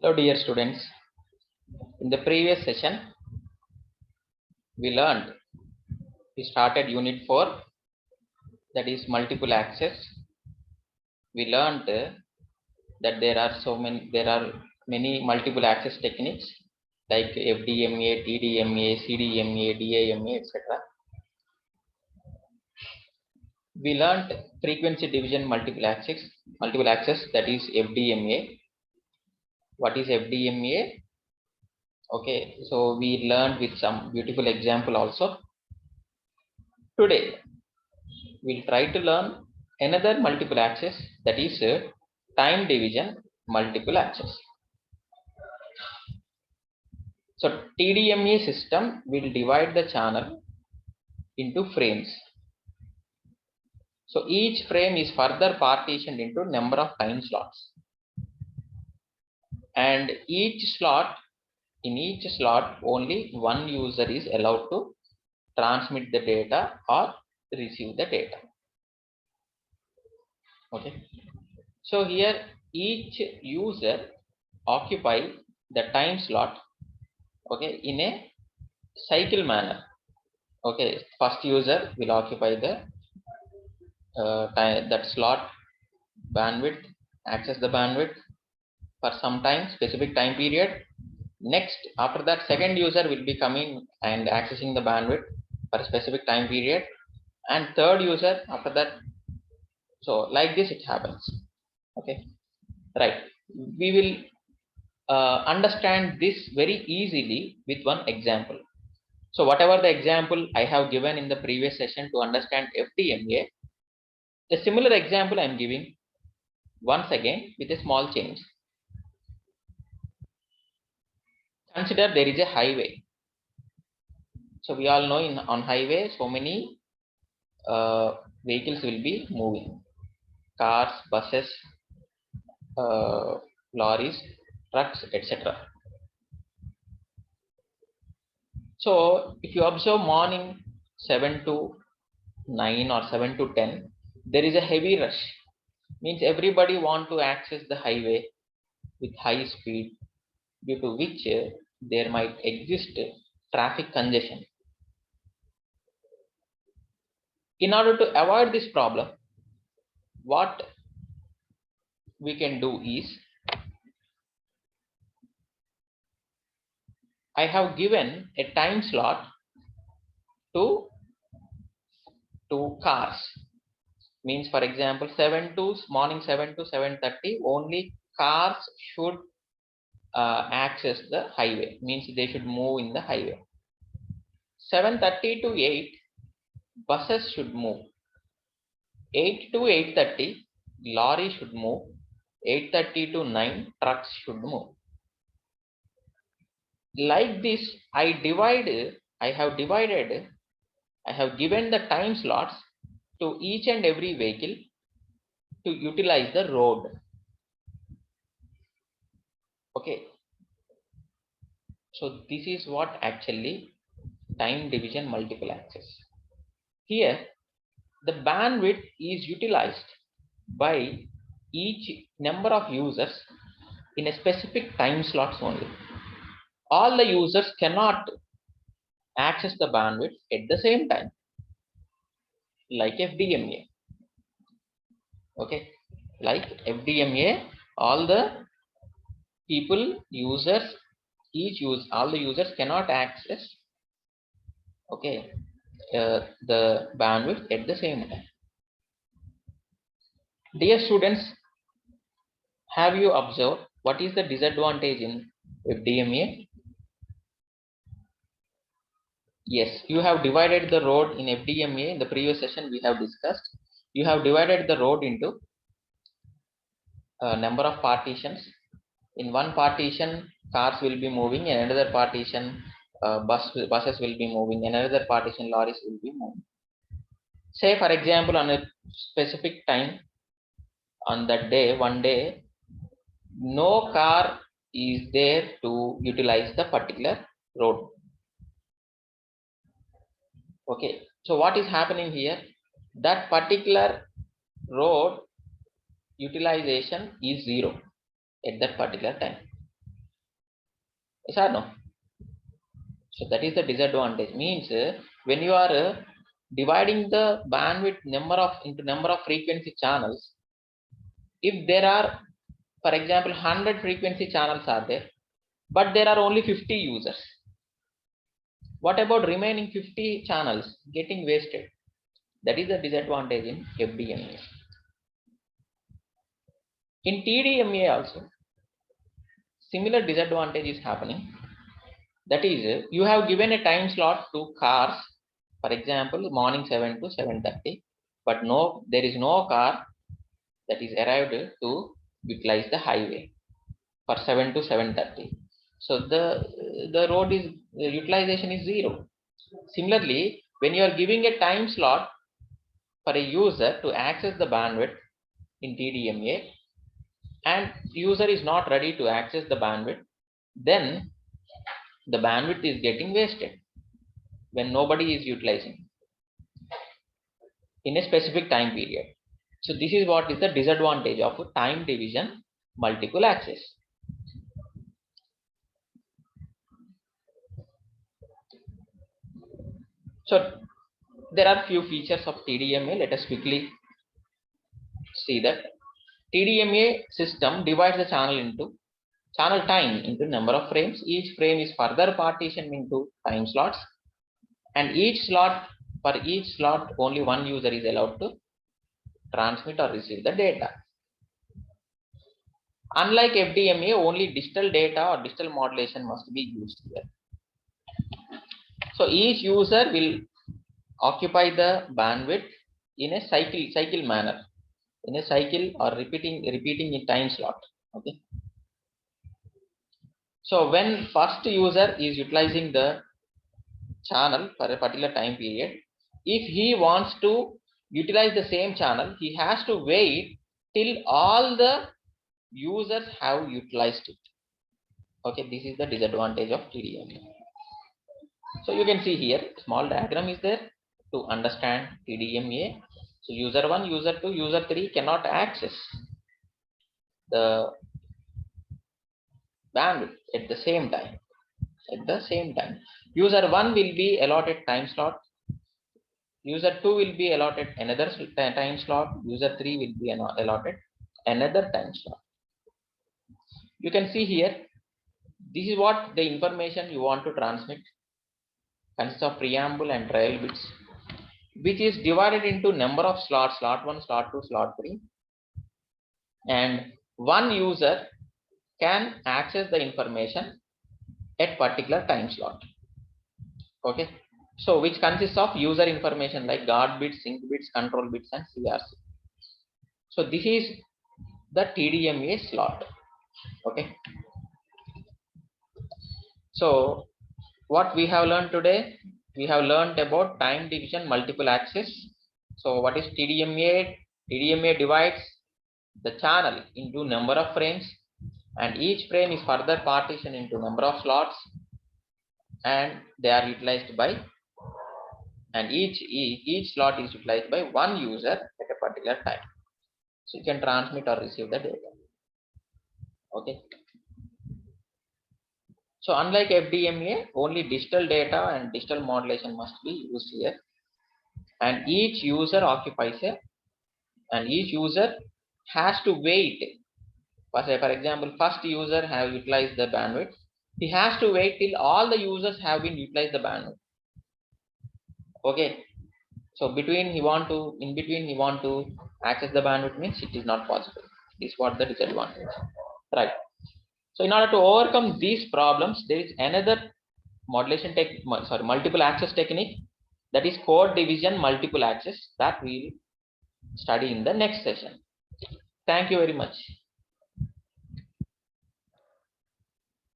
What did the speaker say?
Hello dear students, in the previous session we started unit 4, that is multiple access. We learned that there are many multiple access techniques like FDMA, TDMA, CDMA, DAMA, etc. We learned frequency division multiple access, that is FDMA. What is FDMA? Okay, so we learned with some beautiful example also. Today we'll try to learn another multiple access, that is time division multiple access. So TDMA system will divide the channel into frames. So each frame is further partitioned into number of time slots, and in each slot only one user is allowed to transmit the data or receive the data. Okay, so here each user occupy the time slot, okay, in a cycle manner. Okay, first user will occupy the that slot bandwidth, access the bandwidth for some time, specific time period. Next, after that, second user will be coming and accessing the bandwidth for a specific time period, and third user after that. So like this it happens. Okay, right. We will understand this very easily with one example. So whatever the example I have given in the previous session to understand FDMA, a similar example I am giving once again with a small change. Consider there is a highway. So we all know on highway so many vehicles will be moving: cars, buses, lorries, trucks, etc. So if you observe morning 7 to 9 or 7 to 10, there is a heavy rush. Means everybody want to access the highway with high speed, due to which there might exist traffic congestion. In order to avoid this problem, what we can do is, I have given a time slot to cars. Means for example, morning 7 to 7:30 only cars should access the highway, means they should move in the highway. 7:30 to 8 buses should move. 8 to 8:30 lorry should move. 8:30 to 9 trucks should move. Like this I have given the time slots to each and every vehicle to utilize the road. Okay, so this is what actually time division multiple access. Here the bandwidth is utilized by each number of users in a specific time slots only. All the users cannot access the bandwidth at the same time, like FDMA. Okay, like FDMA, all the all the users cannot access, okay, the bandwidth at the same time. Dear students, have you observed what is the disadvantage in FDMA? Yes, you have divided the road in FDMA. In the previous session we have discussed, you have divided the road into a number of partitions. In one partition cars will be moving, in another partition buses will be moving, in another partition lorries will be moving. Say for example, on a specific time, on that day, one day, no car is there to utilize the particular road. Okay, so what is happening here? That particular road utilization is zero at that particular time. Yes or no? So that is the disadvantage. Means when you are dividing the bandwidth into number of frequency channels, if there are, for example, 100 frequency channels are there, but there are only 50 users, what about remaining 50 channels getting wasted? That is the disadvantage in FDMA. In TDMA also, similar disadvantage is happening. That is, you have given a time slot to cars, for example, morning 7 to 7:30, but no, there is no car that is arrived to utilize the highway for 7 to 7:30. So the road is utilization is 0. Similarly, when you are giving a time slot for a user to access the bandwidth in TDMA, and user is not ready to access the bandwidth, then the bandwidth is getting wasted when nobody is utilizing in a specific time period. So this is what is the disadvantage of time division multiple access. So there are few features of TDMA. Let us quickly see that. TDMA system divides the channel time into number of frames. Each frame is further partitioned into time slots, and for each slot only one user is allowed to transmit or receive the data. Unlike FDMA, only digital data or digital modulation must be used here. So each user will occupy the bandwidth in a cycle manner, in a cycle or repeating in time slot. Okay. So when first user is utilizing the channel for a particular time period, if he wants to utilize the same channel, he has to wait till all the users have utilized it. Okay, this is the disadvantage of TDMA. So you can see here, small diagram is there to understand TDMA. So user 1, user 2, user 3 cannot access the bandwidth at the same time. User 1 will be allotted time slot. User 2 will be allotted another time slot. User 3 will be allotted another time slot. You can see here, this is what the information you want to transmit consists of preamble and trial bits, which is divided into number of slots, slot 1, slot 2, slot 3, and one user can access the information at particular time slot. Okay, so which consists of user information like guard bits, sync bits, control bits, and CRC. So this is the TDMA slot. Okay, so what we have learned today, we have learned about time division multiple access. So what is TDMA? TDMA divides the channel into number of frames, and each frame is further partitioned into number of slots, and they are utilized by, and each slot is utilized by one user at a particular time. So you can transmit or receive the data. Okay. So unlike FDMA, only digital data and digital modulation must be used here, and each user occupies and each user has to wait. For example, first user have utilized the bandwidth. He has to wait till all the users have been utilized the bandwidth. Okay. So in between he want to access the bandwidth, means it is not possible. This is what the disadvantage. Right. So in order to overcome these problems, there is another multiple access technique, that is code division multiple access, that we will study in the next session. Thank you very much.